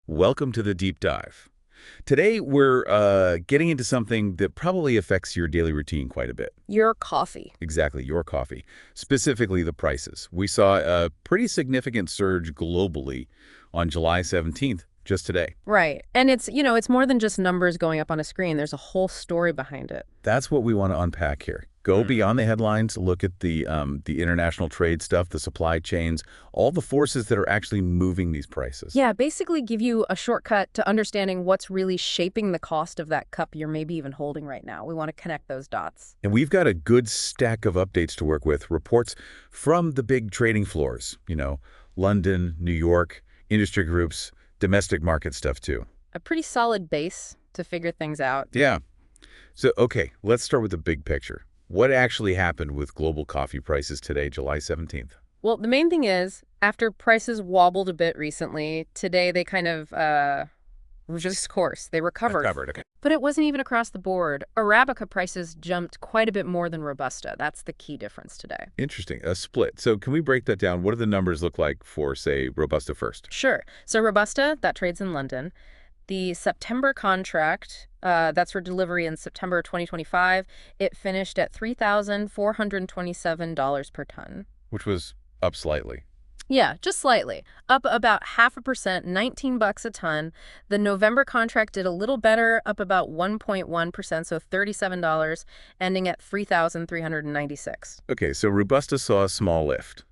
Welcome to the deep dive. Today, we're getting into something that probably affects your daily routine quite a bit. Your coffee. Exactly, your coffee. Specifically, the prices. We saw a pretty significant surge globally on July 17th, just today. Right. And it's more than just numbers going up on a screen. There's a whole story behind it. That's what we want to unpack here. Go beyond the headlines, look at the international trade stuff, the supply chains, all the forces that are actually moving these prices. Yeah, basically give you a shortcut to understanding what's really shaping the cost of that cup you're maybe even holding right now. We want to connect those dots. And we've got a good stack of updates to work with, reports from the big trading floors, London, New York, industry groups, domestic market stuff too. A pretty solid base to figure things out. Yeah. So, okay, let's start with the big picture. What actually happened with global coffee prices today, July 17th? Well, the main thing is, after prices wobbled a bit recently, today they kind of reversed course. They recovered. Okay. But it wasn't even across the board. Arabica prices jumped quite a bit more than Robusta. That's the key difference today. Interesting. A split. So can we break that down? What do the numbers look like for, say, Robusta first? Sure. So Robusta, that trades in London. The September contract, that's for delivery in September 2025, it finished at $3,427 per ton. Which was up slightly. Yeah, just slightly. Up about 0.5%, $19 a ton. The November contract did a little better, up about 1.1%, so $37, ending at $3,396. Okay, so Robusta saw a small lift.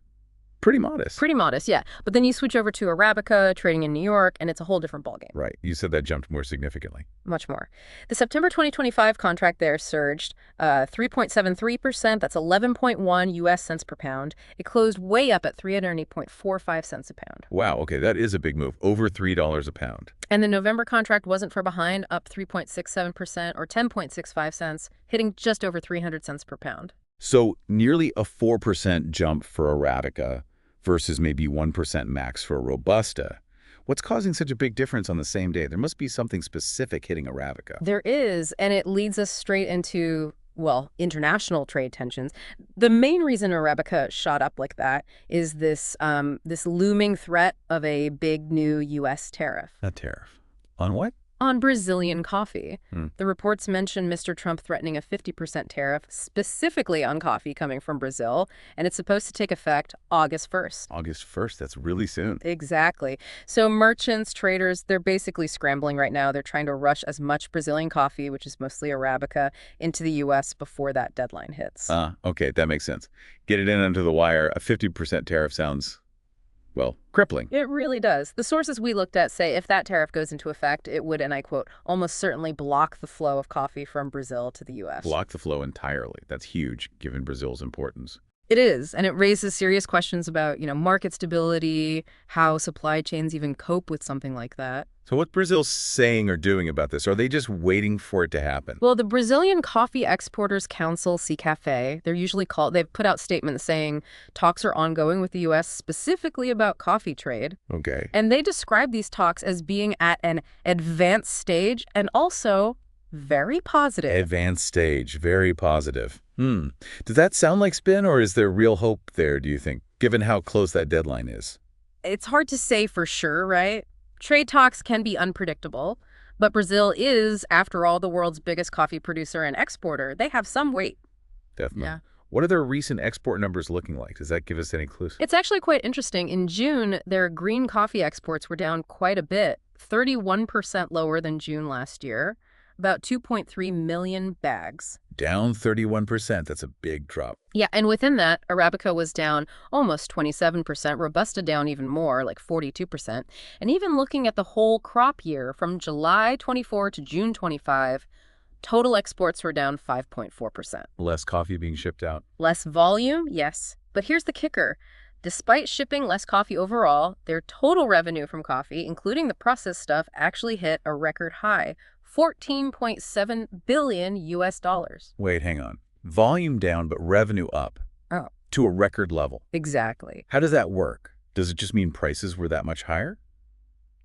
Pretty modest. Pretty modest, yeah. But then you switch over to Arabica, trading in New York, and it's a whole different ballgame. Right. You said that jumped more significantly. Much more. The September 2025 contract there surged 3.73%. That's 11.1 U.S. cents per pound. It closed way up at 308.45 cents a pound. Wow, okay, that is a big move. Over $3 a pound. And the November contract wasn't far behind, up 3.67% or 10.65 cents, hitting just over 300 cents per pound. So nearly a 4% jump for Arabica versus maybe 1% max for Robusta. What's causing such a big difference on the same day? There must be something specific hitting Arabica. There is, and it leads us straight into, well, international trade tensions. The main reason Arabica shot up like that is this looming threat of a big new U.S. tariff. A tariff. On what? On Brazilian coffee. The reports mention Mr. Trump threatening a 50% tariff specifically on coffee coming from Brazil, and it's supposed to take effect August 1st. August 1st, that's really soon. Exactly. So merchants, traders, they're basically scrambling right now. They're trying to rush as much Brazilian coffee, which is mostly Arabica, into the U.S. before that deadline hits. Okay, that makes sense. Get it in under the wire. A 50% tariff sounds, well, crippling. It really does. The sources we looked at say if that tariff goes into effect, it would, and I quote, almost certainly block the flow of coffee from Brazil to the U.S. Block the flow entirely. That's huge, given Brazil's importance. It is, and it raises serious questions about, market stability, how supply chains even cope with something like that. So what's Brazil saying or doing about this? Are they just waiting for it to happen? Well, the Brazilian Coffee Exporters Council, CCAFE, they've put out statements saying talks are ongoing with the U.S. specifically about coffee trade. Okay. And they describe these talks as being at an advanced stage and also very positive. Advanced stage, very positive. Does that sound like spin, or is there real hope there, do you think, given how close that deadline is? It's hard to say for sure, right? Trade talks can be unpredictable, but Brazil is, after all, the world's biggest coffee producer and exporter. They have some weight. Definitely. Yeah. What are their recent export numbers looking like? Does that give us any clues? It's actually quite interesting. In June, their green coffee exports were down quite a bit, 31% lower than June last year, about 2.3 million bags. Down 31%. That's a big drop. Yeah, and within that, Arabica was down almost 27%, Robusta down even more, like 42%. And even looking at the whole crop year, from July 24 to June 25, total exports were down 5.4%. Less coffee being shipped out. Less volume, yes. But here's the kicker. Despite shipping less coffee overall, their total revenue from coffee, including the processed stuff, actually hit a record high, $14.7 billion US dollars. Wait, hang on. Volume down, but revenue up. Oh. To a record level. Exactly. How does that work? Does it just mean prices were that much higher?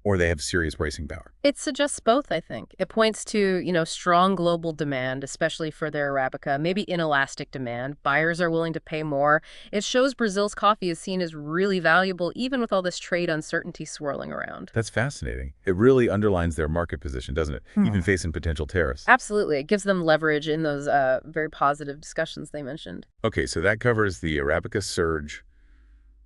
or they have serious pricing power? It suggests both, I think. It points to, strong global demand, especially for their Arabica, maybe inelastic demand. Buyers are willing to pay more. It shows Brazil's coffee is seen as really valuable, even with all this trade uncertainty swirling around. That's fascinating. It really underlines their market position, doesn't it? Even facing potential tariffs. Absolutely. It gives them leverage in those very positive discussions they mentioned. Okay, so that covers the Arabica surge,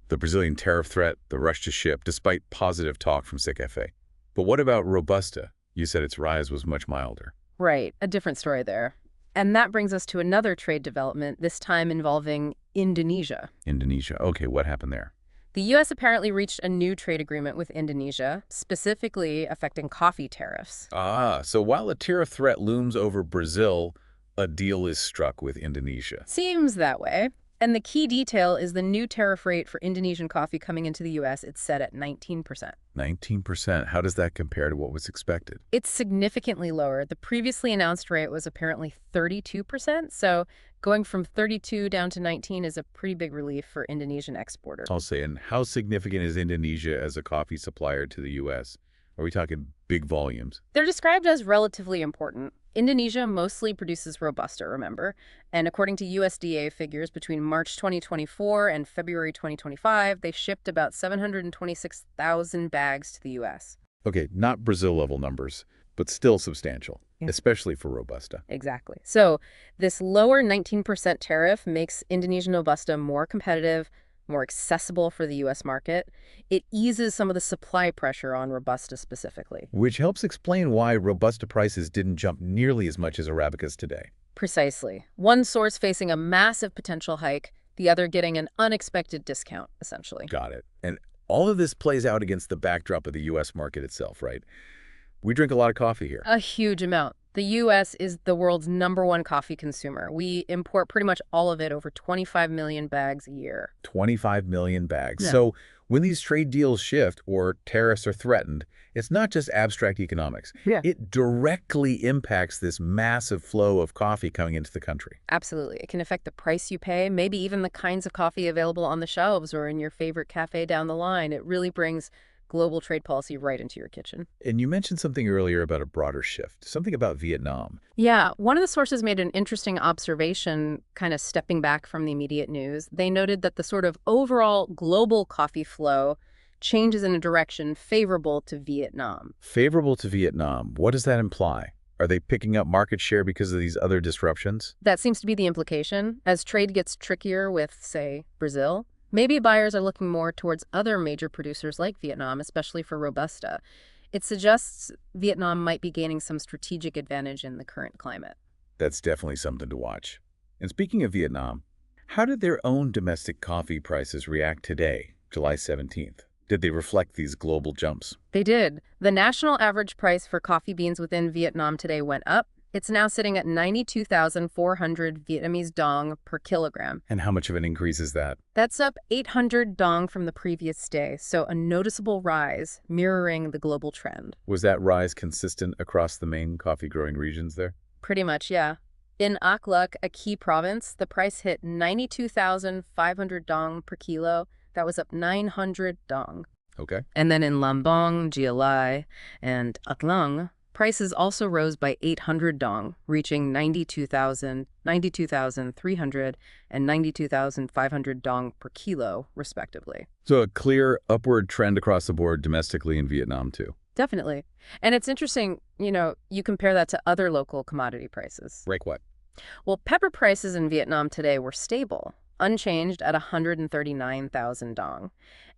the Brazilian tariff threat, the rush to ship, despite positive talk from SIC-FA. But what about Robusta? You said its rise was much milder. Right. A different story there. And that brings us to another trade development, this time involving Indonesia. Indonesia. Okay, what happened there? The U.S. apparently reached a new trade agreement with Indonesia, specifically affecting coffee tariffs. So while a tariff threat looms over Brazil, a deal is struck with Indonesia. Seems that way. And the key detail is the new tariff rate for Indonesian coffee coming into the U.S. It's set at 19%. 19%. How does that compare to what was expected? It's significantly lower. The previously announced rate was apparently 32%. So going from 32 down to 19 is a pretty big relief for Indonesian exporters. I'll say, and how significant is Indonesia as a coffee supplier to the U.S.? Are we talking big volumes? They're described as relatively important. Indonesia mostly produces Robusta, remember? And according to USDA figures, between March 2024 and February 2025, they shipped about 726,000 bags to the U.S. Okay, not Brazil-level numbers, but still substantial, especially for Robusta. Exactly. So this lower 19% tariff makes Indonesian Robusta more competitive, more accessible for the U.S. market. It eases some of the supply pressure on Robusta specifically. Which helps explain why Robusta prices didn't jump nearly as much as Arabica's today. Precisely. One source facing a massive potential hike, the other getting an unexpected discount, essentially. Got it. And all of this plays out against the backdrop of the U.S. market itself, right? We drink a lot of coffee here. A huge amount. The U.S. is the world's #1 coffee consumer. We import pretty much all of it, over 25 million bags a year. 25 million bags. Yeah. So when these trade deals shift or tariffs are threatened, it's not just abstract economics. Yeah. It directly impacts this massive flow of coffee coming into the country. Absolutely. It can affect the price you pay, maybe even the kinds of coffee available on the shelves or in your favorite cafe down the line. It really brings global trade policy right into your kitchen. And you mentioned something earlier about a broader shift, something about Vietnam. Yeah, one of the sources made an interesting observation, kind of stepping back from the immediate news. They noted that the sort of overall global coffee flow changes in a direction favorable to Vietnam. Favorable to Vietnam. What does that imply? Are they picking up market share because of these other disruptions? That seems to be the implication. As trade gets trickier with, say, Brazil, maybe buyers are looking more towards other major producers like Vietnam, especially for Robusta. It suggests Vietnam might be gaining some strategic advantage in the current climate. That's definitely something to watch. And speaking of Vietnam, how did their own domestic coffee prices react today, July 17th? Did they reflect these global jumps? They did. The national average price for coffee beans within Vietnam today went up. It's now sitting at 92,400 Vietnamese dong per kilogram. And how much of an increase is that? That's up 800 dong from the previous day, so a noticeable rise, mirroring the global trend. Was that rise consistent across the main coffee-growing regions there? Pretty much, yeah. In Akluk, a key province, the price hit 92,500 dong per kilo. That was up 900 dong. Okay. And then in Lambong, Gia and Aklung, prices also rose by 800 dong, reaching 92,000, 92,300, and 92,500 dong per kilo, respectively. So a clear upward trend across the board domestically in Vietnam, too. Definitely. And it's interesting, you compare that to other local commodity prices. Like what? Well, pepper prices in Vietnam today were stable, unchanged at 139,000 dong.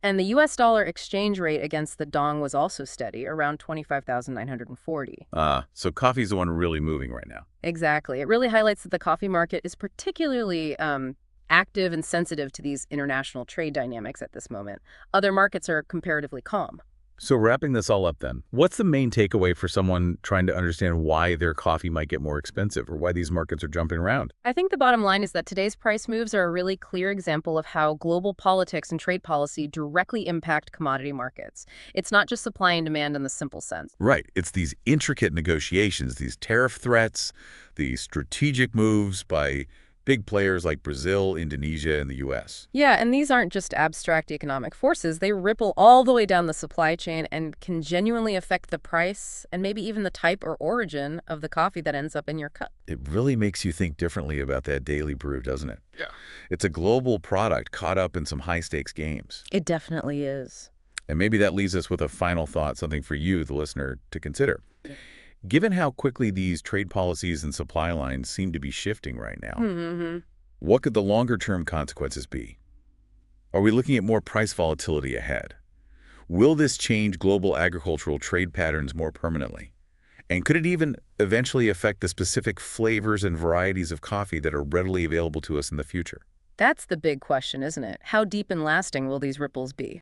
And the U.S. dollar exchange rate against the dong was also steady, around 25,940. So coffee's the one really moving right now. Exactly. It really highlights that the coffee market is particularly active and sensitive to these international trade dynamics at this moment. Other markets are comparatively calm. So wrapping this all up then, what's the main takeaway for someone trying to understand why their coffee might get more expensive or why these markets are jumping around? I think the bottom line is that today's price moves are a really clear example of how global politics and trade policy directly impact commodity markets. It's not just supply and demand in the simple sense. Right. It's these intricate negotiations, these tariff threats, the strategic moves by Big players like Brazil, Indonesia, and the U.S. Yeah, and these aren't just abstract economic forces. They ripple all the way down the supply chain and can genuinely affect the price and maybe even the type or origin of the coffee that ends up in your cup. It really makes you think differently about that daily brew, doesn't it? Yeah. It's a global product caught up in some high-stakes games. It definitely is. And maybe that leaves us with a final thought, something for you, the listener, to consider. Given how quickly these trade policies and supply lines seem to be shifting right now, Mm-hmm. what could the longer-term consequences be? Are we looking at more price volatility ahead? Will this change global agricultural trade patterns more permanently? And could it even eventually affect the specific flavors and varieties of coffee that are readily available to us in the future? That's the big question, isn't it? How deep and lasting will these ripples be?